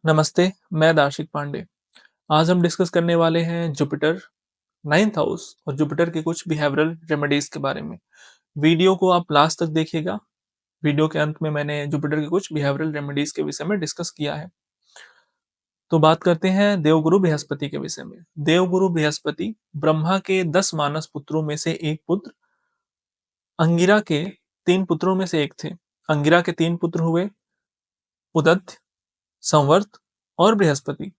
नमस्ते, मैं दार्शिक पांडे। आज हम डिस्कस करने वाले हैं जुपिटर, 9th हाउस और जुपिटर के कुछ बिहेवियरल रेमेडीज के बारे में। वीडियो को आप लास्ट तक देखिएगा। वीडियो के अंत में मैंने जुपिटर के कुछ बिहेवियरल रेमेडीज के विषय में डिस्कस किया है। तो बात करते हैं देवगुरु बृहस्पति के विषय में। देवगुरु बृहस्पति ब्रह्मा के 10 मानस पुत्रों में से एक पुत्र, अंगिरा के 3 पुत्रों में से एक थे। अंगिरा के 3 पुत्र हुए, उदत्य, संवर्त और बृहस्पति।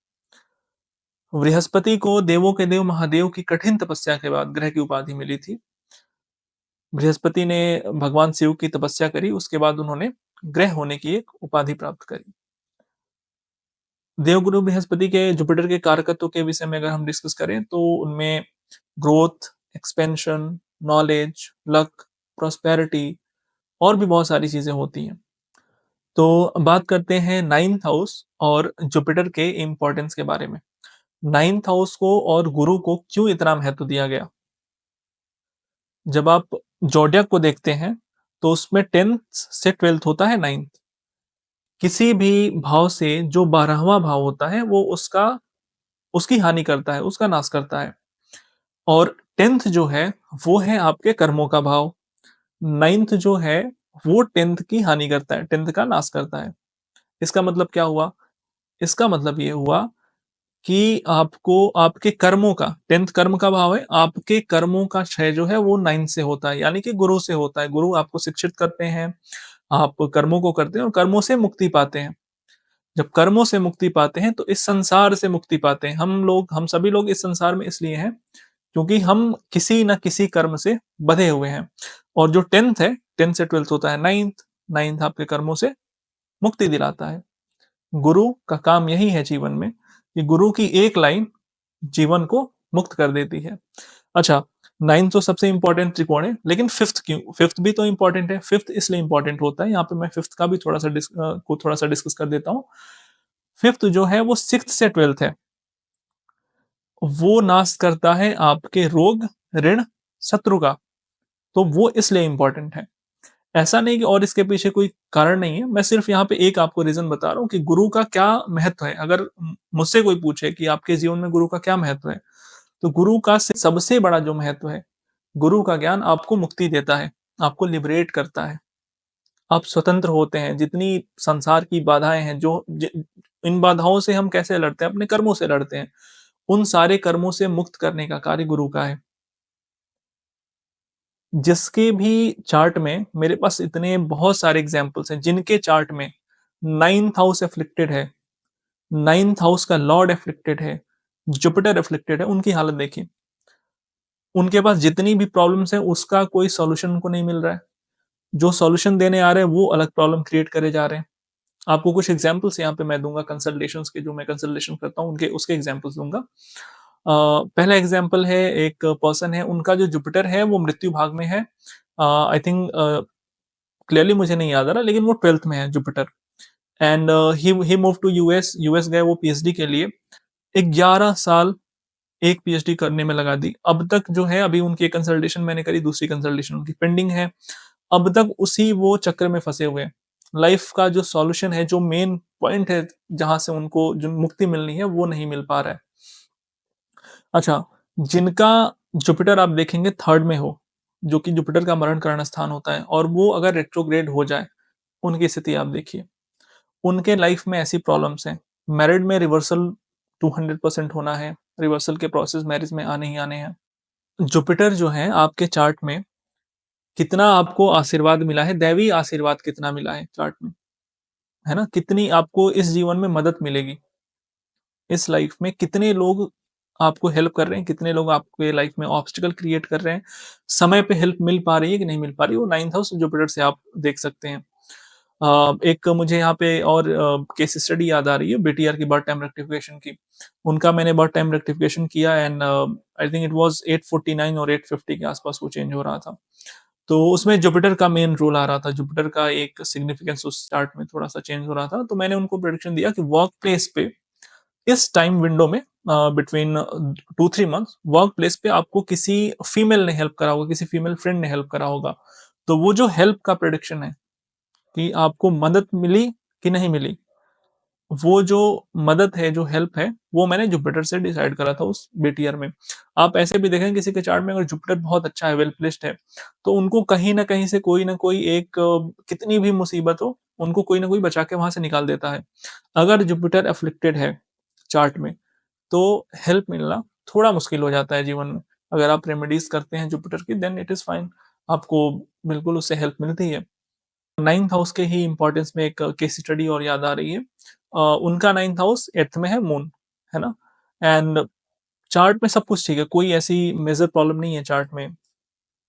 बृहस्पति को देवों के देव महादेव की कठिन तपस्या के बाद ग्रह की उपाधि मिली थी। बृहस्पति ने भगवान शिव की तपस्या करी, उसके बाद उन्होंने ग्रह होने की एक उपाधि प्राप्त करी। देवगुरु बृहस्पति के जुपिटर के कारकत्व के विषय में अगर हम डिस्कस करें तो उनमें growth, expansion, knowledge, luck, prosperity और भी बहुत सारी चीजें होती हैं। तो बात करते हैं 9th हाउस और जुपिटर के इंपॉर्टेंस के बारे में। 9th हाउस को और गुरु को क्यों इतना महत्व दिया गया? जब आप जोडियक को देखते हैं तो उसमें 10th से 12th होता है 9th। किसी भी भाव से जो 12वां भाव होता है वो उसकी हानि करता है, उसका नाश करता है। और 10th जो है वो है आपके कर्मों का भाव। 9th जो है वो 10th की हानि करता है, 10th का नाश करता है। इसका मतलब क्या हुआ? इसका मतलब ये हुआ कि आपको आपके कर्मों का, 10th कर्म का भाव है, आपके कर्मों का क्षय जो है वो 9 से होता है, यानी कि गुरु से होता है। गुरु आपको शिक्षित करते हैं, आप कर्मों को करते हैं और कर्मों से मुक्ति पाते हैं। जब कर्मों से मुक्ति पाते हैं तो इस संसार से मुक्ति पाते हैं। हम सभी लोग इस संसार में इसलिए हैं क्योंकि हम किसी न किसी कर्म से बंधे हुए हैं। और जो 10th है, 10th से 12th होता है 9th। 9th आपके कर्मों से मुक्ति दिलाता है। गुरु का काम यही है जीवन में कि गुरु की एक लाइन जीवन को मुक्त कर देती है। अच्छा, 9th तो सबसे इंपॉर्टेंट त्रिकोण है, लेकिन 5th क्यों? 5th भी तो इंपॉर्टेंट है। 5th इसलिए इंपॉर्टेंट होता है, यहाँ पे मैं 5th का भी थोड़ा सा डिस्कस कर देता हूँ। 5th जो है वो 6th से 12th है। वो नाश करता है आपके रोग, ऋण, शत्रु का। तो वो इसलिए इंपॉर्टेंट है। ऐसा नहीं कि और इसके पीछे कोई कारण नहीं है, मैं सिर्फ यहाँ पे एक आपको रीजन बता रहा हूँ कि गुरु का क्या महत्व है। अगर मुझसे कोई पूछे कि आपके जीवन में गुरु का क्या महत्व है, तो गुरु का सबसे बड़ा जो महत्व है, गुरु का ज्ञान आपको मुक्ति देता है, आपको लिबरेट करता है। आप स्वतंत्र होते हैं। जितनी संसार की बाधाएं हैं, इन बाधाओं से हम कैसे लड़ते हैं? अपने कर्मों से लड़ते हैं। उन सारे कर्मों से मुक्त करने का कार्य गुरु का है। जिसके भी चार्ट में, मेरे पास इतने बहुत सारे एग्जाम्पल्स हैं जिनके चार्ट में 9th हाउस एफ्लिक्टेड है, 9th हाउस का लॉर्ड एफ्लिक्टेड है, जुपिटर एफ्लिक्टेड है, उनकी हालत देखिए। उनके पास जितनी भी प्रॉब्लम्स है उसका कोई सॉल्यूशन उनको नहीं मिल रहा है। जो सॉल्यूशन देने आ रहे हैं वो अलग प्रॉब्लम क्रिएट करे जा रहे हैं। आपको कुछ एग्जाम्पल्स यहाँ पे मैं दूंगा कंसल्टेशंस के, जो मैं कंसल्टेशन करता हूँ उनके, उसके एग्जाम्पल्स दूंगा। पहला एग्जाम्पल है, एक पर्सन है, उनका जो जुपिटर है वो मृत्यु भाग में है। आई थिंक क्लियरली मुझे नहीं याद आ रहा, लेकिन वो 12th में है Jupiter. And he move to US. US गए वो पीएचडी के लिए। 11 साल एक पीएचडी करने में लगा दी। अब तक जो है, अभी उनकी एक कंसल्टेशन मैंने करी, दूसरी कंसल्टेशन उनकी पेंडिंग है। अब तक उसी वो चक्र में फंसे हुए हैं। लाइफ का जो सॉल्यूशन है, जो मेन पॉइंट है जहां से उनको जो मुक्ति मिलनी है, वो नहीं मिल पा रहा है। अच्छा, जिनका जुपिटर आप देखेंगे 3rd में हो, जो कि जुपिटर का मरण कारण स्थान होता है, और वो अगर रेट्रोग्रेड हो जाए, उनकी स्थिति आप देखिए। उनके लाइफ में ऐसी प्रॉब्लम्स हैं। मैरिड में रिवर्सल 200% होना है। रिवर्सल के प्रोसेस मैरिज में आने ही आने हैं। जुपिटर जो है आपके चार्ट में कितना आपको आशीर्वाद मिला है, दैवी आशीर्वाद कितना मिला है चार्ट में, है ना? कितनी आपको इस जीवन में मदद मिलेगी, इस लाइफ में कितने लोग आपको हेल्प कर रहे हैं, कितने लोग आपके लाइफ में ऑब्स्टिकल क्रिएट कर रहे हैं, समय पे हेल्प मिल पा रही है कि नहीं मिल पा रही, वो 9th हाउस जुपिटर से आप देख सकते हैं। एक मुझे यहाँ पे और केस स्टडी याद आ रही है, बीटीआर की बर्थ टाइम रेक्टिफिकेशन की। उनका मैंने बर्थ टाइम रेक्टिफिकेशन किया and I think it was 849 और 850 के आसपास वो चेंज हो रहा था। तो उसमें जुपिटर का मेन रोल आ रहा था। जुपिटर का एक सिग्निफिकेंस उस चार्ट में थोड़ा सा चेंज हो रहा था। तो मैंने उनको प्रेडिक्शन दिया कि वर्क प्लेस पे इस टाइम विंडो में बिटवीन 2-3 मंथ वर्क प्लेस पे आपको किसी फीमेल ने हेल्प करा होगा, किसी फीमेल फ्रेंड ने हेल्प करा होगा। तो वो जो हेल्प का प्रेडिक्शन है कि आपको मदद मिली कि नहीं मिली, वो जो मदद है, जो हेल्प है, वो मैंने जुपिटर से डिसाइड करा था उस बीट ईयर में। आप ऐसे भी देखें किसी के चार्ट में अगर जुपिटर बहुत अच्छा है, वेल प्लेस्ड है, तो उनको कहीं न कहीं से कोई न कोई एक कितनी भी मुसीबत हो, उनको कोई न कोई बचा के वहाँ से निकाल देता है। अगर जुपिटर अफ़्लिक्टेड है चार्ट में, तो हेल्प मिलना थोड़ा मुश्किल हो जाता है जीवन में। अगर आप रेमेडीज़ करते हैं जुपिटर की देन इट इज़ फाइन, आपको बिल्कुल उससे हेल्प मिलती है। 9th हाउस के ही इम्पोर्टेंस में एक केस स्टडी और याद आ रही है। उनका 9th हाउस 8th में है मून, है ना? एंड चार्ट में सब कुछ ठीक है, कोई ऐसी मेजर प्रॉब्लम नहीं है चार्ट में।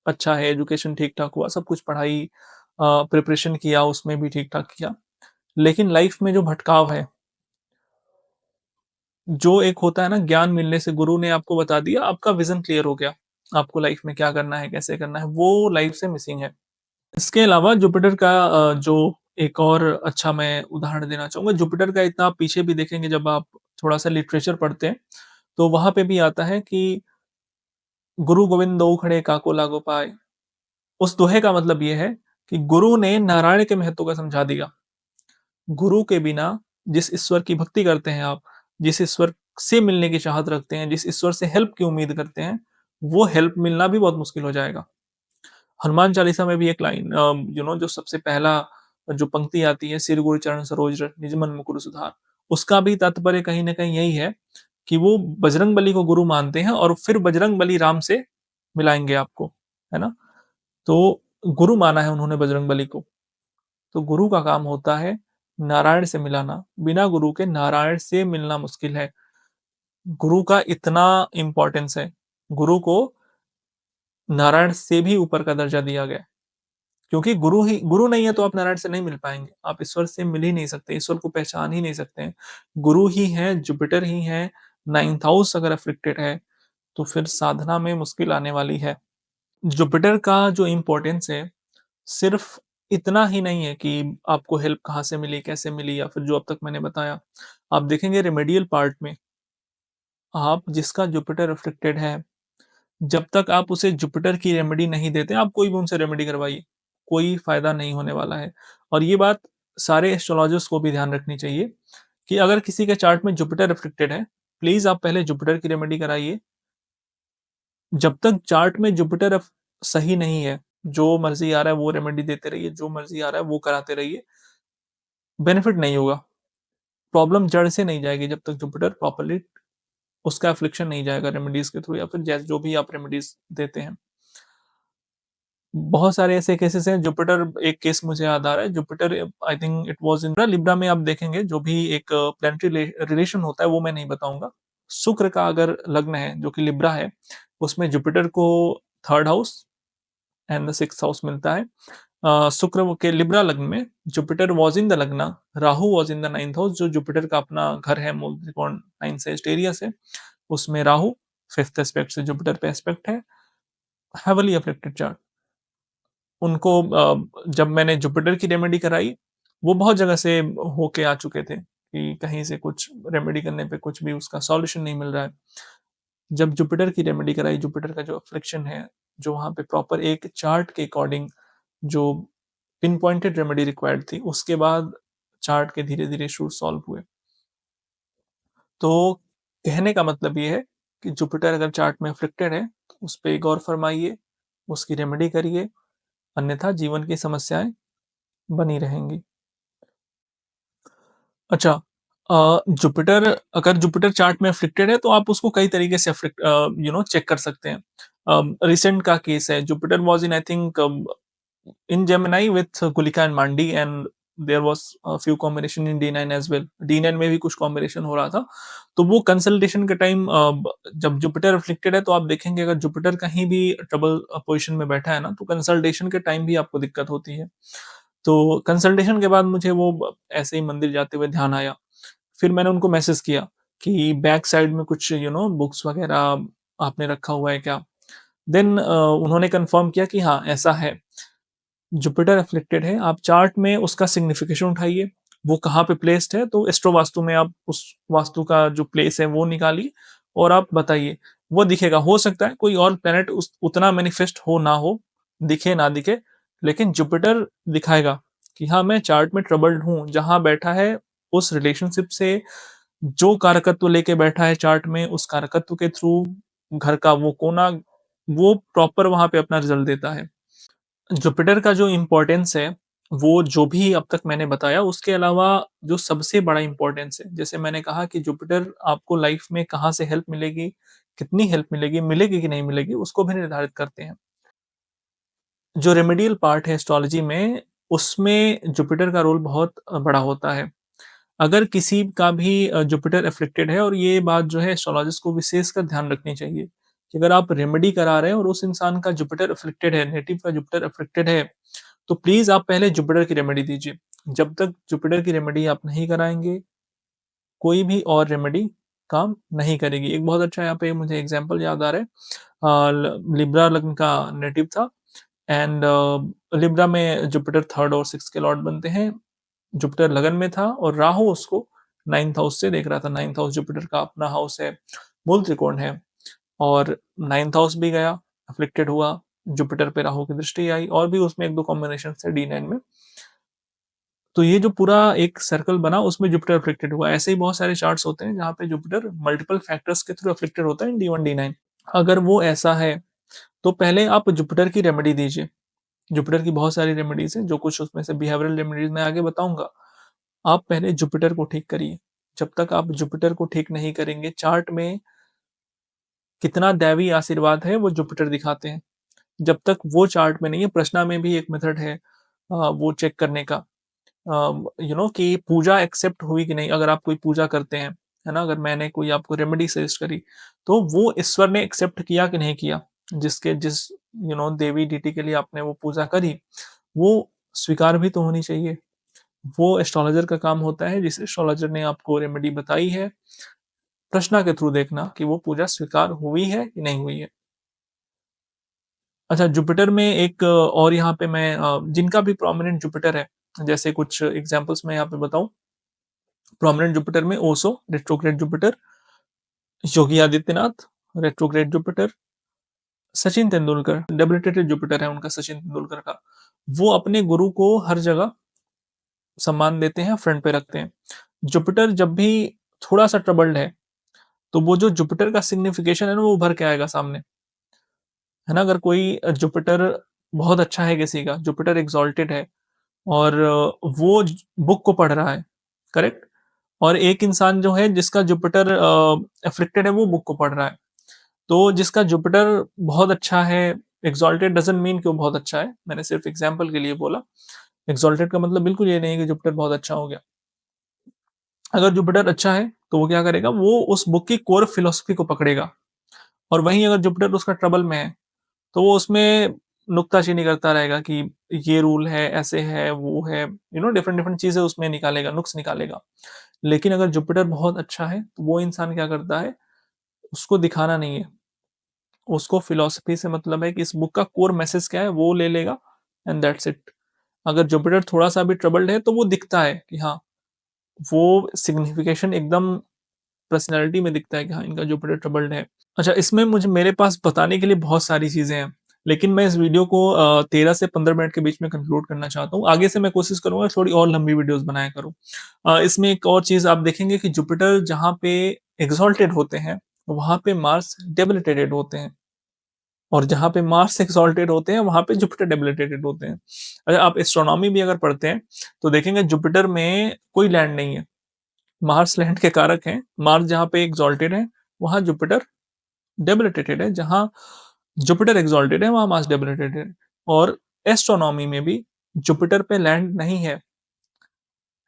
अच्छा है, एजुकेशन ठीक-ठाक हुआ, सब कुछ पढ़ाई प्रिपरेशन किया, उसमें भी ठीक-ठाक किया। लेकिन लाइफ में जो भटकाव है, जो एक होता है ना ज्ञान मिलने से गुरु ने आपको बता दिया, आपका विज़न क्लियर हो गया। आपको लाइफ में क्या करना है, कैसे करना है, वो लाइफ से मिसिंग है। इसके अलावा जुपिटर का जो एक और अच्छा मैं उदाहरण देना चाहूँगा, जुपिटर का इतना आप पीछे भी देखेंगे जब आप थोड़ा-सा लिटरेचर पढ़ते हैं, तो वहाँ पे भी आता है कि गुरु गोविंद दो खड़े काको लागो पाए। उस दोहे का मतलब ये है कि गुरु ने नारायण के महत्व को समझा दिया। गुरु के बिना जिस ईश्वर की भक्ति करते हैं आप, जिस ईश्वर से मिलने की चाहत रखते हैं, जिस ईश्वर से हेल्प की उम्मीद करते हैं, वो हेल्प मिलना भी बहुत मुश्किल हो जाएगा। हनुमान चालीसा में भी एक लाइन जो सबसे पहला जो पंक्ति आती है, सिर गुरु चरण सरोज रज, निज मन मुकुर सुधार। उसका भी तात्पर्य कहीं न कहीं यही है कि वो बजरंगबली को गुरु मानते हैं और फिर बजरंगबली राम से मिलाएँगे आपको, है ना? तो गुरु माना है उन्होंने बजरंगबली को। तो गुरु का काम होता है नारायण से मिलाना, बिना गुरु के नारायण से मिलना मुश्किल है। गुरु का इतना इम्पोर्टेंस है, गुरु को नारायण से भी ऊपर का दर्जा दिया गया है। क्योंकि गुरु नहीं है तो आप नारायण से नहीं मिल पाएँगे। आप ईश्वर से मिल ही नहीं सकते, ईश्वर को पहचान ही नहीं सकते हैं। गुरु ही हैं, जुपिटर ही हैं, 9th हाउस अगर अफ़्लिक्टेड है, तो फिर साधना में मुश्किल आने वाली है। जुपिटर का जो इम्पोर्टेंस है, सिर्फ़ इतना ही नहीं है कि आपको हेल्प कहाँ से मिली, कैसे मिली या फिर जो अब तक मैंने बताया। आप देखेंगे रेमेडियल पार्ट में, आप जिसका जुपिटर अफ़्लिक्टेड है, जब तक आप उसे जुपिटर की रेमेडी नहीं देते, आप कोई भी उनसे रेमेडी करवाइए, कोई फ़ायदा नहीं होने वाला है। और ये बात सारे एस्ट्रोलॉजर्स को भी ध्यान रखनी चाहिए कि अगर किसी के चार्ट में जुपिटर अफ़्लिक्टेड है, प्लीज़ आप पहले जुपिटर की रेमेडी कराइए। जब तक चार्ट में जुपिटर सही नहीं है, जो मर्ज़ी आ रहा है वो रेमेडी देते रहिए, जो मर्ज़ी आ रहा है वो कराते रहिए, बेनिफिट नहीं होगा। प्रॉब्लम जड़ से नहीं जाएगी जब तक जुपिटर प्रॉपर्ली उसका अफ़्लिक्शन नहीं जाएगा रेमेडीज़ के थ्रू या फिर जो भी आप रेमेडीज़ देते हैं। बहुत सारे ऐसे केसेस हैं, जुपिटर एक केस मुझे याद आ रहा है, Jupiter I think it was in Libra में आप देखेंगे जो भी एक प्लैनेटरी रिलेशन होता है वो मैं नहीं बताऊँगा। शुक्र का अगर लग्न है जो कि लिब्रा है, उसमें जुपिटर को 3rd house and the 6th house मिलता है। शुक्र के लिब्रा लग्न में जुपिटर वाज़ इन द लग्ना, Rahu was in the 9th house जो जुपिटर का अपना घर है, मूल त्रिकोण 9 सेजिटेरियस है, उसमें राहु 5th एस्पेक्ट से जुपिटर पे एस्पेक्ट है, हेवीली अफेक्टेड चार्ट। उनको जब मैंने जुपिटर की रेमेडी कराई, वो बहुत जगह से होके आ चुके थे कि कहीं से कुछ रेमेडी करने पे कुछ भी उसका सॉल्यूशन नहीं मिल रहा है। जब जुपिटर की रेमेडी कराई, जुपिटर का जो अफ़्लिक्शन है, जो वहाँ पे प्रॉपर एक चार्ट के अकॉर्डिंग जो पिन पॉइंटेड रेमेडी रिक्वायर्ड थी, उसके बाद चार्ट के धीरे-धीरे इश्यूज़ सॉल्व हुए। तो कहने का मतलब ये है कि जुपिटर अगर चार्ट में अफ़्लिक्टेड है, तो उस पे गौर फरमाइए, उसकी रेमेडी करिए, अन्यथा जीवन की समस्याएँ बनी रहेंगी। अच्छा जुपिटर अगर जुपिटर चार्ट में अफ़्लिक्टेड है तो आप उसको कई तरीके से चेक कर सकते हैं। रिसेंट का केस है Jupiter was in I think in Gemini with Gulika and Mandi and there was a few combination in D9 as well. D9 में भी कुछ कॉम्बिनेशन हो रहा था। तो वो कंसल्टेशन के टाइम जब जुपिटर अफ्लिक्टेड है तो आप देखेंगे अगर जुपिटर कहीं भी ट्रबल पोजीशन में बैठा है ना तो कंसल्टेशन के टाइम भी आपको दिक्कत होती है। तो कंसल्टेशन के बाद मुझे वो ऐसे ही मंदिर जाते हुए ध्यान आया। फिर मैंने उनको मैसेज किया कि बैक साइड में कुछ बुक्स वगैरह आपने रखा हुआ है क्या? देन उन्होंने कन्फर्म किया कि हाँ, ऐसा है। जुपिटर अफ़्लिक्टेड है, आप चार्ट में उसका सिग्निफिकेशन उठाइए, वो कहाँ पे प्लेस्ड है, तो एस्ट्रो वास्तु में आप उस वास्तु का जो प्लेस है वो निकालिए और आप बताइए, वो दिखेगा। हो सकता है कोई और प्लैनेट उस उतना मैनिफेस्ट हो ना हो, दिखे ना दिखे, लेकिन जुपिटर दिखाएगा कि हाँ, मैं चार्ट में ट्रबल्ड हूँ, जहाँ बैठा है उस रिलेशनशिप से जो कारकत्व लेके बैठा है चार्ट में, उस कारकत्व के थ्रू घर का वो कोना, वो प्रॉपर वहाँ पे अपना रिज़ल्ट देता है। जुपिटर का जो इम्पोर्टेंस है, वो जो भी अब तक मैंने बताया, उसके अलावा जो सबसे बड़ा इम्पोर्टेंस है, जैसे मैंने कहा कि जुपिटर आपको लाइफ़ में कहाँ से हेल्प मिलेगी, कितनी हेल्प मिलेगी, मिलेगी कि नहीं मिलेगी, उसको भी निर्धारित करते हैं। जो रेमेडियल पार्ट है एस्ट्रोलॉजी में, उसमें जुपिटर का रोल बहुत बड़ा होता है। अगर किसी का भी जुपिटर अफ़्लिक्टेड है, और ये बात जो है एस्ट्रोलॉजिस्ट को विशेषकर ध्यान रखनी चाहिए कि अगर आप रेमेडी करा रहे हैं और उस इंसान का जुपिटर अफ़्लिक्टेड है, नेटिव का जुपिटर अफ़्लिक्टेड है, तो प्लीज़ आप पहले जुपिटर की रेमेडी दीजिए। जब तक जुपिटर की रेमेडी आप नहीं कराएँगे, कोई भी और रेमेडी काम नहीं करेगी। एक बहुत अच्छा यहाँ पे मुझे एग्ज़ाम्पल याद आ रहा है। लिब्रा लग्न का नेटिव था, एंड लिब्रा में जुपिटर 3rd और 6th के लॉर्ड बनते हैं। जुपिटर लगन में था और राहु उसको 9th हाउस से देख रहा था। 9th हाउस जुपिटर का अपना हाउस है, मूल त्रिकोण है, और 9th हाउस भी गया, अफ्लिक्टेड हुआ, जुपिटर पे राहु की दृष्टि आई, और भी उसमें 1-2 कॉम्बिनेशन थे D9 में। तो ये जो पूरा एक सर्कल बना, उसमें जुपिटर अफ्लिक्टेड हुआ। ऐसे ही बहुत सारे चार्ट्स होते हैं जहाँ पे जुपिटर मल्टीपल फैक्टर्स के थ्रू अफ्लिक्टेड होता है इन D1, D9। अगर वो ऐसा है, तो पहले आप जुपिटर की रेमेडी दीजिए। जुपिटर की बहुत सारी रेमेडीज़ हैं, जो कुछ उसमें से बिहेवियरल रेमेडीज़ मैं आगे बताऊँगा। आप पहले जुपिटर को ठीक करिए। जब तक आप जुपिटर को ठीक नहीं करेंगे, चार्ट में कितना दैवीय आशीर्वाद है, वो जुपिटर दिखाते हैं। जब तक वो चार्ट में नहीं है, प्रश्ना में भी एक मेथड है वो चेक करने का, कि पूजा एक्सेप्ट हुई कि नहीं। अगर आप कोई पूजा करते हैं, है ना? अगर मैंने कोई आपको रेमेडी सजेस्ट करी, तो वो ईश्वर ने एक्सेप्ट किया कि नहीं किया? जिस देवी डीटी के लिए आपने वो पूजा करी, वो स्वीकार भी तो होनी चाहिए। वो एस्ट्रोलॉजर का काम होता है, जिस एस्ट्रोलॉजर ने आपको रेमेडी बताई है, प्रश्न के थ्रू देखना कि वो पूजा स्वीकार हुई है कि नहीं हुई है। अच्छा, जुपिटर में एक और यहाँ पे मैं जिनका भी प्रोमिनेंट जुपिटर है, जैसे कुछ एग्ज़ाम्पल्स मैं यहाँ पे बताऊँ। प्रोमिनेंट जुपिटर में Osho, retrograde Jupiter, Yogi Adityanath, retrograde Jupiter, Sachin Tendulkar, debilitated Jupiter है उनका, सचिन तेंदुलकर का। वो अपने गुरु को हर जगह सम्मान देते हैं, फ्रंट पे रखते हैं। जुपिटर जब भी थोड़ा-सा ट्रबल्ड है, तो वो जो जुपिटर का सिग्निफिकेशन है ना, वो उभर के आएगा सामने, है ना? अगर कोई जुपिटर बहुत अच्छा है किसी का, जुपिटर एक्सॉल्टेड है, और वो बुक को पढ़ रहा है, करेक्ट? और एक इंसान जो है जिसका जुपिटर अफ्लिक्टेड है, वो बुक को पढ़ रहा है। तो जिसका जुपिटर बहुत अच्छा है, एक्सॉल्टेड डज़न्ट मीन कि वो बहुत अच्छा है, मैंने सिर्फ एग्ज़ाम्पल के लिए बोला। एक्सॉल्टेड का मतलब बिल्कुल ये नहीं है कि जुपिटर बहुत अच्छा हो गया। अगर जुपिटर अच्छा है, तो वो क्या करेगा, वो उस बुक की कोर फिलॉसफी को पकड़ेगा, और वहीं अगर जुपिटर उसका ट्रबल में है, तो वो उसमें नुक्ताचीनी करता रहेगा कि ये रूल है, ऐसे है, वो है, डिफरेंट डिफरेंट चीज़ें उसमें निकालेगा, नुक्स निकालेगा। लेकिन अगर जुपिटर बहुत अच्छा है, तो वो इंसान क्या करता है, उसको दिखाना नहीं है, उसको फिलॉसफी से मतलब है कि इस बुक का कोर मैसेज क्या है, वो ले लेगा, एंड दैट्स इट। अगर जुपिटर थोड़ा-सा भी ट्रबल्ड है, तो वो दिखता है कि हाँ, वो सिग्निफिकेशन एकदम पर्सनैलिटी में दिखता है कि हाँ, इनका जुपिटर ट्रबल्ड है। अच्छा, इसमें मुझे मेरे पास बताने के लिए बहुत सारी चीज़ें हैं, लेकिन मैं इस वीडियो को 13 से 15 मिनट के बीच में कंक्लूड करना चाहता हूँ। आगे से मैं कोशिश करूँगा थोड़ी और लंबी वीडियोज़ बनाया करूँ। इसमें एक और चीज़ आप देखेंगे कि जुपिटर जहाँ पे एक्सॉल्टेड होते हैं, वहाँ पे मार्स डेबिलिटेटेड होते हैं, और जहाँ पे मार्स एक्सॉल्टेड होते हैं, वहाँ पे जुपिटर डेबिलिटेटेड होते हैं। अगर आप एस्ट्रोनॉमी भी अगर पढ़ते हैं, तो देखेंगे जुपिटर में कोई लैंड नहीं है, मार्स लैंड के कारक हैं। मार्स जहाँ पे एक्सॉल्टेड है, वहाँ जुपिटर डेबिलिटेटेड है, जहाँ जुपिटर एक्सॉल्टेड है, वहाँ मार्स डेबिलिटेटेड है। और एस्ट्रोनॉमी में भी जुपिटर पे लैंड नहीं है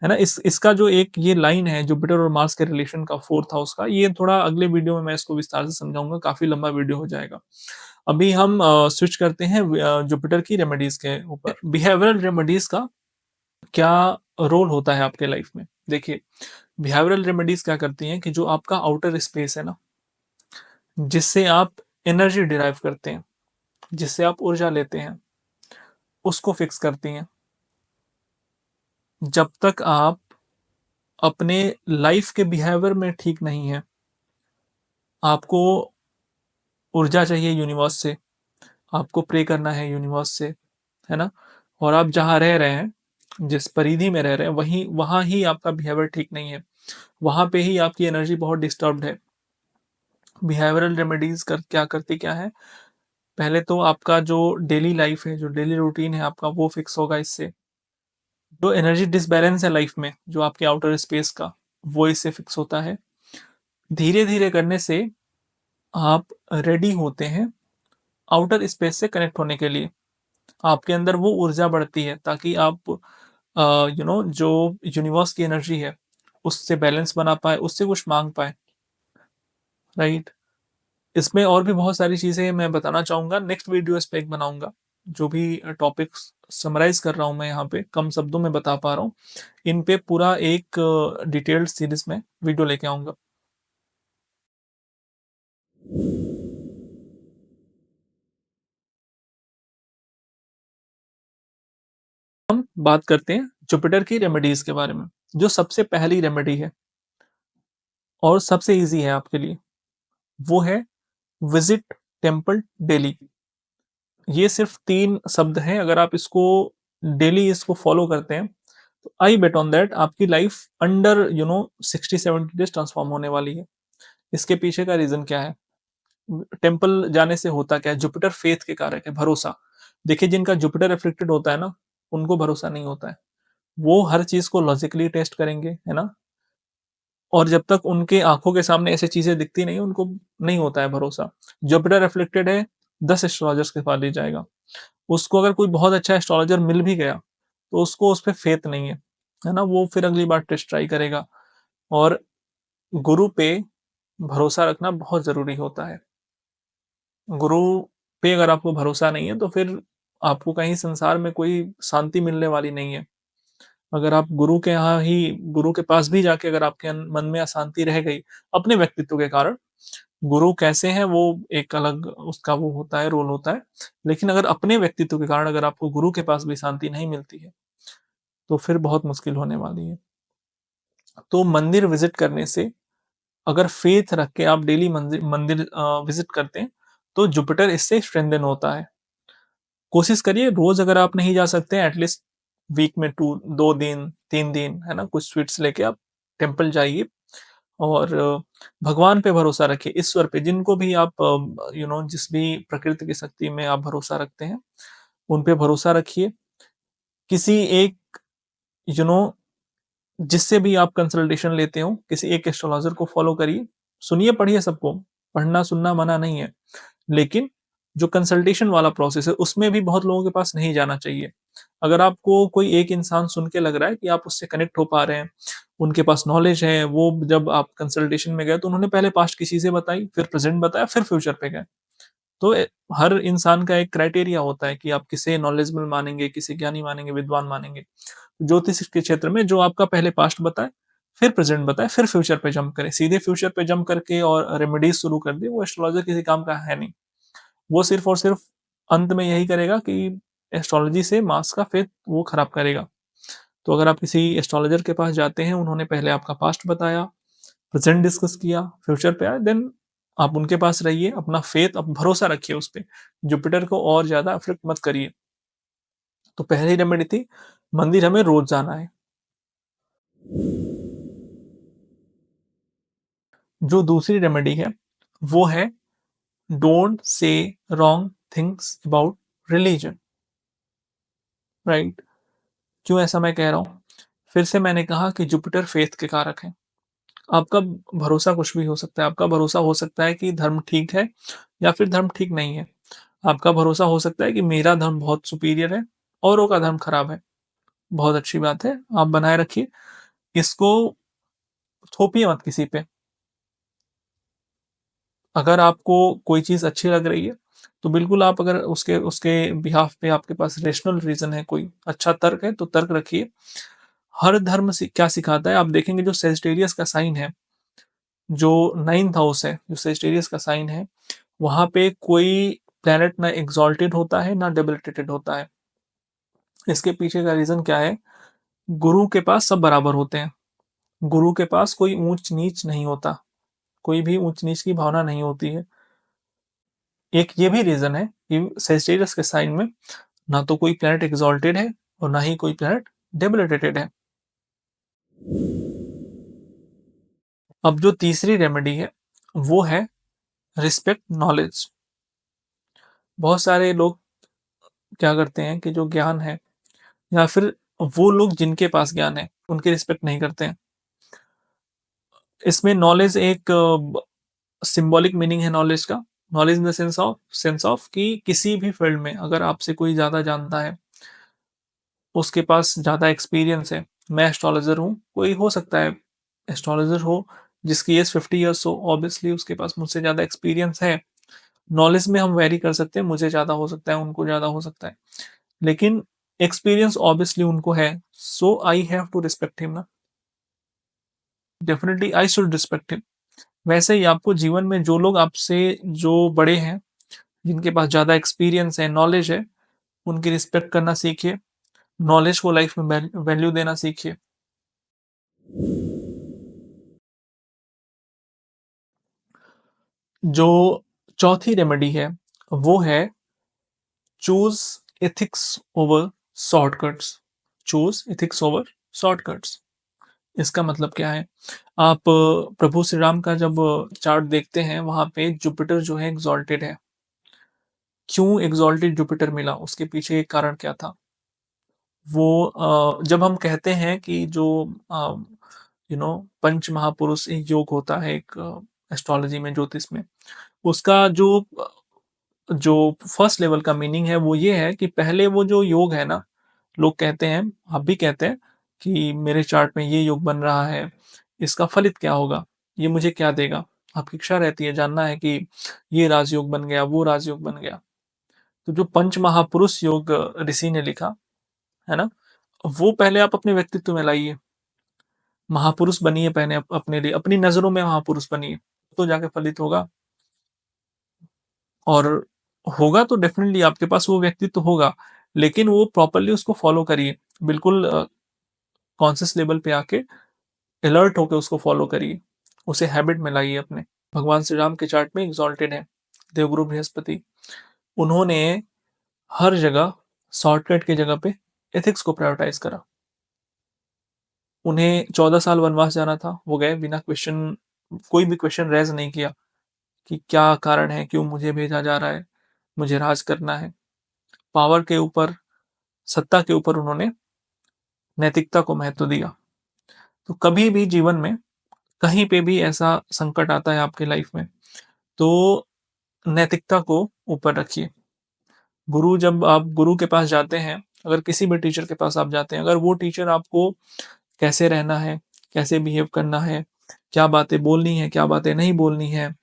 ना? इसका जो एक ये लाइन है जुपिटर और मार्स के रिलेशन का 4th हाउस का, ये थोड़ा अगले वीडियो में मैं इसको विस्तार से समझाऊँगा, काफ़ी लंबा वीडियो हो जाएगा। अभी हम स्विच करते हैं जुपिटर की रेमेडीज़ के ऊपर। बिहेवियरल रेमेडीज़ का क्या रोल होता है आपके लाइफ में? देखिए, बिहेवियरल रेमेडीज़ क्या करती हैं कि जो आपका आउटर स्पेस है ना, जिससे आप एनर्जी डिराइव करते हैं, जिससे आप ऊर्जा लेते हैं, उसको फिक्स करती हैं। जब तक आप अपने लाइफ के बिहेवियर में ठीक नहीं हैं, आपको ऊर्जा चाहिए यूनिवर्स से, आपको प्रे करना है यूनिवर्स से, है ना? और आप जहाँ रह रहे हैं, जिस परिधि में रह रहे हैं वहीं वहाँ ही आपका बिहेवियर ठीक नहीं है। वहाँ पे ही आपकी एनर्जी बहुत डिस्टर्ब्ड है। बिहेवियरल रेमेडीज़ कर क्या करती क्या है, पहले तो आपका जो डेली लाइफ़ है, जो डेली रूटीन है आपका वो फिक्स होगा इससे। जो एनर्जी डिसबैलेंस है लाइफ़ में, जो आपके आउटर स्पेस का, वो इससे फिक्स होता है। धीरे-धीरे करने से आप रेडी होते हैं आउटर स्पेस से कनेक्ट होने के लिए। आपके अंदर वो ऊर्जा बढ़ती है ताकि आप जो यूनिवर्स की एनर्जी है, उससे बैलेंस बना पाएँ, उससे कुछ माँग पाएँ, राइट? इसमें और भी बहुत सारी चीज़ें मैं बताना चाहूँगा, नेक्स्ट वीडियो इस पे एक बनाऊँगा। जो भी टॉपिक्स समराइज़ कर रहा हूँ मैं यहाँ पे, कम शब्दों में बता पा रहा हूँ, इन पे पूरा एक डिटेल्ड सीरीज़ में वीडियो लेके आऊँगा। हम बात करते हैं जुपिटर की रेमेडीज़ के बारे में, जो सबसे पहली रेमेडी है और सबसे ईज़ी है आपके लिए, वो है विज़िट टेम्पल डेली। ये सिर्फ़ 3 शब्द हैं, अगर आप इसको डेली इसको फ़ॉलो करते हैं, तो आई बेट ऑन दैट आपकी लाइफ़ अंडर 60-70 डेज़ ट्रांसफ़ॉर्म होने वाली है। इसके पीछे का रीज़न क्या है? टेम्पल जाने से होता क्या है? जुपिटर फ़ेथ के कारक है, भरोसा। देखिए जिनका जुपिटर अफ़्लिक्टेड होता है ना, उनको भरोसा नहीं होता है। वो हर चीज़ को लॉजिकली टेस्ट करेंगे, है ना? और जब तक उनके आँखों के सामने ऐसी चीज़ें दिखती नहीं, उनको नहीं होता है भरोसा। जुपिटर अफ़्लिक्टेड है, 10 एस्ट्रोलॉजर्स के पास ले जाएगा। उसको अगर कोई बहुत अच्छा एस्ट्रोलॉजर मिल भी गया, तो उसको उस पे फ़ेथ नहीं है ना? वो फिर अगली बार टेस्ट ट्राई करेगा और गुरु पे भरोसा रखना बहुत ज़रूरी होता है। गुरु पे अगर आपको भरोसा नहीं है, तो फिर आपको कहीं संसार में कोई शांति मिलने वाली नहीं है। अगर आप गुरु के पास भी जाके अगर आपके मन में अशांति रह गई, अपने व्यक्तित्व के कारण, गुरु कैसे हैं वो एक अलग उसका वो होता है, रोल होता है। लेकिन अगर अपने व्यक्तित्व के कारण अगर आपको गुरु के पास भी शांति नहीं मिलती है, तो फिर बहुत मुश्किल होने वाली है। तो मंदिर विज़िट करने से अगर फ़ेथ रख के आप डेली मंदिर विज़िट करते हैं, तो जुपिटर इससे स्ट्रेंथन होता है। कोशिश करिए रोज़ अगर आप नहीं जा सकते हैं एटलीस्ट वीक में 2 दिन, 3 दिन, है ना? कुछ स्वीट्स लेके आप टेम्पल जाइए और भगवान पे भरोसा रखिए, ईश्वर पे जिनको भी आप जिस भी प्रकृति की शक्ति में आप भरोसा रखते हैं, उन पे भरोसा रखिए। किसी एक यू नो जिससे भी आप कंसल्टेशन लेते हो, किसी एक एस्ट्रोलॉज़र को फ़ॉलो करिए। सुनिए, पढ़िए सबको, पढ़ना-सुनना मना नहीं है। लेकिन जो कंसल्टेशन वाला प्रोसेस है, उसमें भी बहुत लोगों के पास नहीं जाना चाहिए। अगर आपको कोई एक इंसान सुन के लग रहा है कि आप उससे कनेक्ट हो पा रहे हैं, उनके पास नॉलेज है, वो जब आप कंसल्टेशन में गए तो उन्होंने पहले पास्ट की चीज़ें बताई, फिर प्रेज़ेंट बताया, फिर फ्यूचर पे गए। तो हर इंसान का एक क्राइटेरिया होता है कि आप किसे नॉलेजेबल मानेंगे, किसे ज्ञानी मानेंगे, विद्वान मानेंगे। ज्योतिष के क्षेत्र में जो आपका पहले पास्ट बताए, फिर प्रेज़ेंट बताए, फिर फ्यूचर पे जंप करे। सीधे फ्यूचर पे जंप करके और रेमेडीज़ शुरू कर दी, वो एस्ट्रोलॉजर किसी काम का है नहीं। वो सिर्फ़ और सिर्फ़ अंत में यही करेगा कि एस्ट्रोलॉजी से मास का फेथ वो खराब करेगा। तो अगर आप किसी एस्ट्रोलॉजर के पास जाते हैं, उन्होंने पहले आपका पास्ट बताया, प्रेज़ेंट डिस्कस किया, फ्यूचर पे आए, देन आप उनके पास रहिए, अपना फेथ आप भरोसा रखिए उस पे। जुपिटर को और ज़्यादा अफ़ेक्ट मत करिए। तो पहली रेमेडी थी, मंदिर हमें रोज़ जाना है। जो दूसरी रेमेडी है, वो है don't say wrong things about religion, right? क्यों ऐसा मैं कह रहा हूँ? फिर से मैंने कहा कि जुपिटर फेथ के कारक हैं। आपका भरोसा कुछ भी हो सकता है। आपका भरोसा हो सकता है कि धर्म ठीक है या फिर धर्म ठीक नहीं है। आपका भरोसा हो सकता है कि मेरा धर्म बहुत सुपीरियर है, औरों का धर्म खराब है। बहुत अच्छी बात है, आप बनाए रखिए। इसको थोपिए मत किसी पे। अगर आपको कोई चीज़ अच्छी लग रही है, तो बिल्कुल आप अगर उसके उसके बिहाफ़ पे आपके पास रेशनल रीज़न है, कोई अच्छा तर्क है, तो तर्क रखिए। हर धर्म क्या सिखाता है, आप देखेंगे जो सेजिटेरियस का साइन है, जो 9th हाउस है, जो सेजिटेरियस का साइन है, वहाँ पे कोई प्लैनेट ना एक्सॉल्टेड होता है, ना डेबिलिटेटेड होता है। इसके पीछे का रीज़न क्या है? गुरु के पास सब बराबर होते हैं। गुरु के पास कोई ऊँच-नीच नहीं होता, कोई भी ऊँच-नीच की भावना नहीं होती है। एक ये भी रीज़न है कि सेजिटेरियस के साइन में ना तो कोई प्लैनेट एक्सॉल्टेड है और ना ही कोई प्लैनेट डेबिलिटेटेड है। अब जो तीसरी रेमेडी है, वो है रिस्पेक्ट नॉलेज। बहुत सारे लोग क्या करते हैं कि जो ज्ञान है या फिर वो लोग जिनके पास ज्ञान है, उनकी रिस्पेक्ट नहीं करते हैं। इसमें नॉलेज एक सिंबॉलिक मीनिंग है नॉलेज का। Knowledge in the sense of कि किसी भी फील्ड में अगर आपसे कोई ज़्यादा जानता है, उसके पास ज़्यादा एक्सपीरियंस है। मैं एस्ट्रोलॉजर हूँ, कोई हो सकता है एस्ट्रोलॉजर हो जिसकी एज 50 ईयर्स हो, ऑब्वियसली उसके पास मुझसे ज़्यादा एक्सपीरियंस है। नॉलेज में हम वेरी कर सकते हैं, मुझे ज़्यादा हो सकता है, उनको ज़्यादा हो सकता है। लेकिन एक्सपीरियंस ऑब्वियसली उनको है, so I have to respect him ना। Definitely I should respect him. वैसे ही आपको जीवन में जो लोग आपसे जो बड़े हैं, जिनके पास ज़्यादा एक्सपीरियंस है, नॉलेज है, उनकी रिस्पेक्ट करना सीखिए। नॉलेज को लाइफ में वैल्यू देना सीखिए। जो चौथी रेमेडी है, वो है choose ethics over shortcuts. Choose ethics over shortcuts. इसका मतलब क्या है? आप प्रभु श्री राम का जब चार्ट देखते हैं, वहाँ पे जुपिटर जो है एक्सॉल्टेड है। क्यों एक्सॉल्टेड जुपिटर मिला? उसके पीछे एक कारण क्या था? वो जब हम कहते हैं कि जो पंच महापुरुष योग होता है एक एस्ट्रोलॉजी में, ज्योतिष में, उसका जो फर्स्ट लेवल का मीनिंग है वो ये है कि पहले वो जो योग है ना, लोग कहते हैं, आप भी कहते हैं कि मेरे चार्ट में ये योग बन रहा है, इसका फलित क्या होगा, ये मुझे क्या देगा। आपकी इच्छा रहती है जानना है कि ये राजयोग बन गया, वो राजयोग बन गया। तो जो पंच महापुरुष योग ऋषि ने लिखा है ना, वो पहले आप अपने व्यक्तित्व में लाइए। महापुरुष बनिए पहले, अपने लिए, अपनी नजरों में महापुरुष बनिए, तो जाके फलित होगा। और होगा तो डेफिनेटली आपके पास वो व्यक्तित्व होगा, लेकिन वो प्रॉपर्ली उसको फॉलो करिए। बिल्कुल कॉन्शियस लेवल पे आके अलर्ट होके उसको फॉलो करिए, उसे हैबिट में लाइए अपने। भगवान श्री राम के चार्ट में एग्जॉल्टेड है देवगुरु बृहस्पति। उन्होंने हर जगह शॉर्टकट की जगह पे एथिक्स को प्रायोरिटाइज करा। उन्हें 14 साल वनवास जाना था, वो गए बिना क्वेश्चन, कोई भी क्वेश्चन रेज नहीं किया कि क्या कारण है, क्यों मुझे भेजा जा रहा है, मुझे राज करना है। पावर के ऊपर, सत्ता के ऊपर उन्होंने नैतिकता को महत्व दिया। तो कभी भी जीवन में कहीं पे भी ऐसा संकट आता है आपके लाइफ में, तो नैतिकता को ऊपर रखिए। जब आप गुरु के पास जाते हैं, अगर किसी भी टीचर के पास आप जाते हैं, अगर वो टीचर आपको कैसे रहना है, कैसे बिहेव करना है, क्या बातें बोलनी है, क्या बातें नहीं बोलनी है,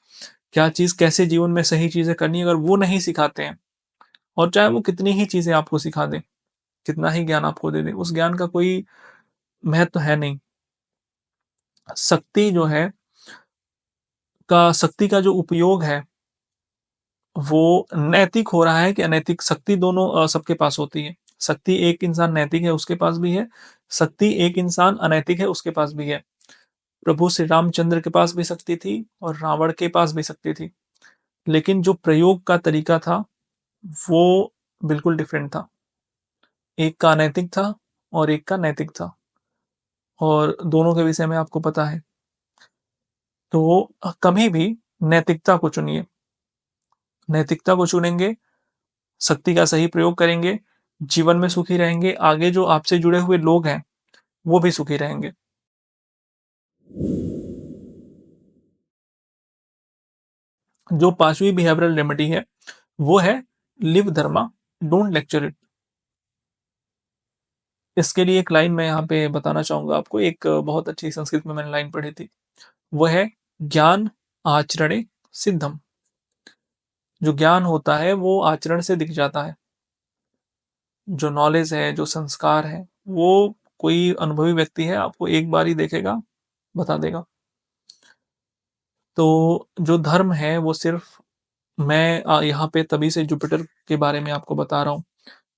क्या चीज़ कैसे जीवन में सही चीज़ें करनी है, अगर वो नहीं सिखाते हैं, और चाहे वो कितनी ही चीज़ें आपको सिखा दें, कितना ही ज्ञान आपको दे दें, उस ज्ञान का कोई महत्व है नहीं। शक्ति जो है शक्ति का जो उपयोग है, वो नैतिक हो रहा है कि अनैतिक, शक्ति दोनों सबके पास होती है। शक्ति एक इंसान नैतिक है उसके पास भी है, शक्ति एक इंसान अनैतिक है उसके पास भी है। प्रभु श्री रामचंद्र के पास भी शक्ति थी और रावण के पास भी शक्ति थी, लेकिन जो प्रयोग का तरीका था वो बिल्कुल डिफरेंट था। एक का अनैतिक था और एक का नैतिक था, और दोनों के विषय में आपको पता है। तो कभी भी नैतिकता को चुनिए। नैतिकता को चुनेंगे, शक्ति का सही प्रयोग करेंगे, जीवन में सुखी रहेंगे, आगे जो आपसे जुड़े हुए लोग हैं वो भी सुखी रहेंगे। जो पांचवी बिहेवियरल रेमेडी है, वो है live Dharma, don't lecture it. इसके लिए एक लाइन मैं यहाँ पे बताना चाहूंगा आपको, एक बहुत अच्छी संस्कृत में मैंने लाइन पढ़ी थी। वो है, ज्ञान आचरणे सिद्धम। जो ज्ञान होता है वो आचरण से दिख जाता है। जो नॉलेज है, जो संस्कार है, वो कोई अनुभवी व्यक्ति है, आपको एक बार ही देखेगा, बता देगा। तो जो धर्म है वो सिर्फ, मैं यहाँ पे तभी से जुपिटर के बारे में आपको बता रहा हूँ,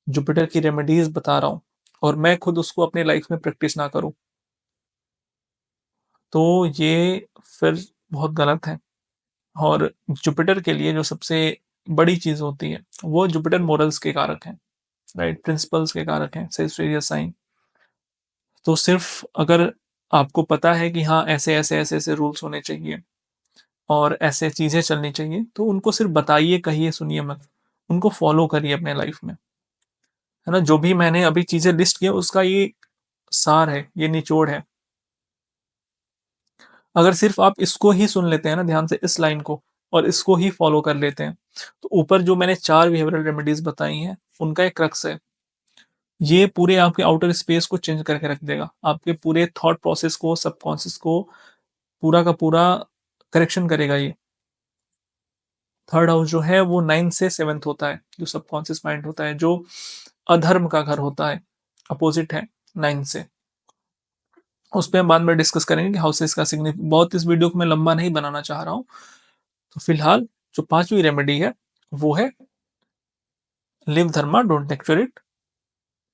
जुपिटर की रेमेडीज बता रहा हूँ, और मैं खुद उसको अपनी लाइफ में प्रैक्टिस ना करूँ, तो ये फिर बहुत गलत है। और जुपिटर के लिए जो सबसे बड़ी चीज होती है, वो जुपिटर मोरल्स के कारक हैं, राइट, प्रिंसिपल्स के कारक हैं, सेजिटेरियस साइन। तो सिर्फ़ अगर आपको पता है कि हाँ, ऐसे-ऐसे, ऐसे-ऐसे रूल्स होने चाहिए और ऐसे चीज़ें चलनी चाहिए, तो उनको सिर्फ़ बताइए, कहिए, सुनिए मत। उनको फ़ॉलो करिए अपने लाइफ़ में, है ना? जो भी मैंने अभी चीज़ें लिस्ट की है, उसका ये सार है, ये निचोड़ है। अगर सिर्फ़ आप इसको ही सुन लेते हैं ना ध्यान से इस लाइन को और इसको ही फ़ॉलो कर लेते हैं, तो ऊपर जो मैंने 4 बिहेवियरल रेमेडीज़ बताई हैं, उनका एक क्रक्स है। ये पूरे आपके आउटर स्पेस को चेंज करके रख देगा। आपके पूरे थॉट प्रोसेस को, सबकॉन्शियस को पूरा का पूरा करेक्शन करेगा ये। थर्ड हाउस जो है वो 9 से 7th होता है, जो सबकॉन्शियस माइंड होता है, जो अधर्म का घर होता है, अपोज़िट है 9 से। उस पे हम बाद में डिस्कस करेंगे कि हाउसेस का बहुत इस वीडियो को मैं लंबा नहीं बनाना चाह रहा हूँ। तो फिलहाल जो 5वीं रेमेडी है, वो है live Dharma don't neglect it.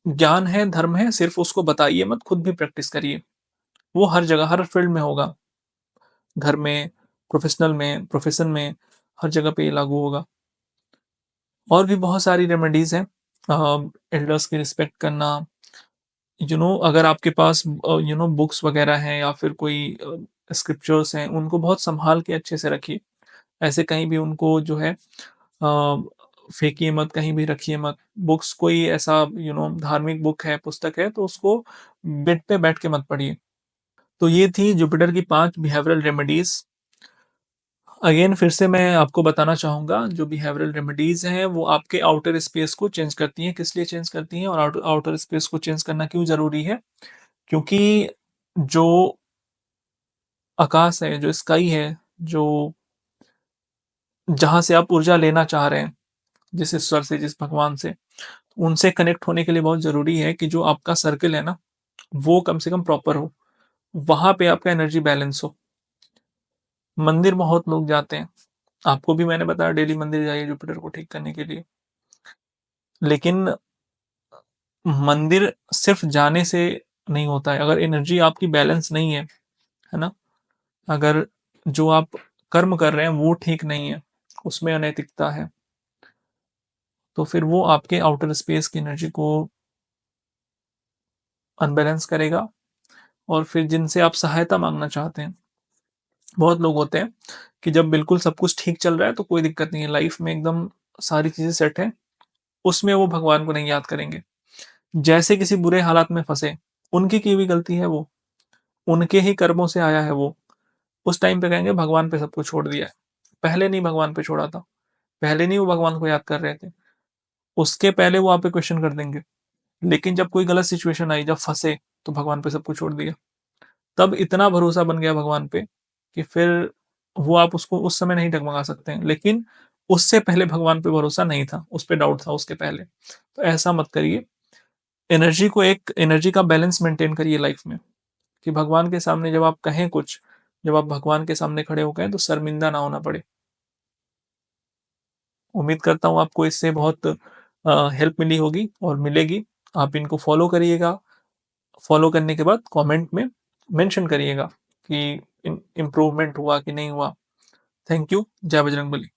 ज्ञान है, धर्म है, सिर्फ़ उसको बताइए मत, खुद भी प्रैक्टिस करिए। वो हर जगह, हर फील्ड में होगा। घर में, प्रोफ़ेशनल में, प्रोफ़ेशन में, हर जगह पे ये लागू होगा। और भी बहुत सारी रेमेडीज़ हैं। एल्डर्स की रिस्पेक्ट करना, अगर आपके पास बुक्स वगैरह हैं या फिर कोई स्क्रिप्चर्स हैं, उनको बहुत सँभाल के अच्छे से रखिए। ऐसे कहीं भी उनको जो है फेंकिए मत, कहीं भी रखिए मत। बुक्स कोई ऐसा धार्मिक बुक है, पुस्तक है, तो उसको बेड पे बैठ के मत पढ़िए। तो ये थी जुपिटर की 5 बिहेवियरल रेमेडीज़। अगेन फिर से मैं आपको बताना चाहूँगा, जो बिहेवियरल रेमेडीज़ हैं, वो आपके आउटर स्पेस को चेंज करती हैं। किस लिए चेंज करती हैं और आउटर आउटर स्पेस को चेंज करना क्यों ज़रूरी है? क्योंकि जो आकाश है, जो स्काई है, जो जहाँ से आप ऊर्जा लेना चाह रहे हैं, जिस ईश्वर से, जिस भगवान से, उनसे कनेक्ट होने के लिए बहुत ज़रूरी है कि जो आपका सर्किल है ना, वो कम से कम प्रॉपर हो। वहाँ पे आपका एनर्जी बैलेंस हो। मंदिर बहुत लोग जाते हैं। आपको भी मैंने बताया डेली मंदिर जाइए जुपिटर को ठीक करने के लिए। लेकिन मंदिर सिर्फ़ जाने से नहीं होता है। अगर एनर्जी आपकी बैलेंस नहीं है ना? अगर जो आप कर्म कर रहे हैं वो ठीक नहीं है, उसमें अनैतिकता है, तो फिर वो आपके आउटर स्पेस की एनर्जी को अनबैलेंस करेगा और फिर जिनसे आप सहायता माँगना चाहते हैं, बहुत लोग होते हैं कि जब बिल्कुल सब कुछ ठीक चल रहा है तो कोई दिक्कत नहीं है, लाइफ़ में एकदम सारी चीज़ें सेट हैं, उसमें वो भगवान को नहीं याद करेंगे। जैसे किसी बुरे हालात में फँसे, उनकी की हुई गलती है वो, उनके ही कर्मों से आया है वो, उस टाइम पे कहेंगे भगवान पे सब कुछ छोड़ दिया है। पहले नहीं भगवान पे छोड़ा था, पहले नहीं वो भगवान को याद कर रहे थे, उसके पहले वो आप पे क्वेश्चन कर देंगे। लेकिन जब कोई गलत सिचुएशन आई, जब फँसे, तो भगवान पे सब कुछ छोड़ दिया। तब इतना भरोसा बन गया भगवान पे कि फिर वो आप उसको उस समय नहीं डगमगा सकते हैं। लेकिन उससे पहले भगवान पे भरोसा नहीं था, उस पे डाउट था उसके पहले। तो ऐसा मत करिए। एनर्जी का बैलेंस मेंटेन करिए लाइफ़ में कि भगवान के सामने जब आप कहें कुछ, जब आप भगवान के सामने खड़े हो गए तो शर्मिंदा ना होना पड़े। उम्मीद करता हूँ आपको इससे बहुत हेल्प मिली होगी और मिलेगी। आप इनको फ़ॉलो करिएगा। फ़ॉलो करने के बाद कमेंट में मेंशन करिएगा कि इम्प्रूवमेंट हुआ कि नहीं हुआ। Thank you. जय बजरंगबली।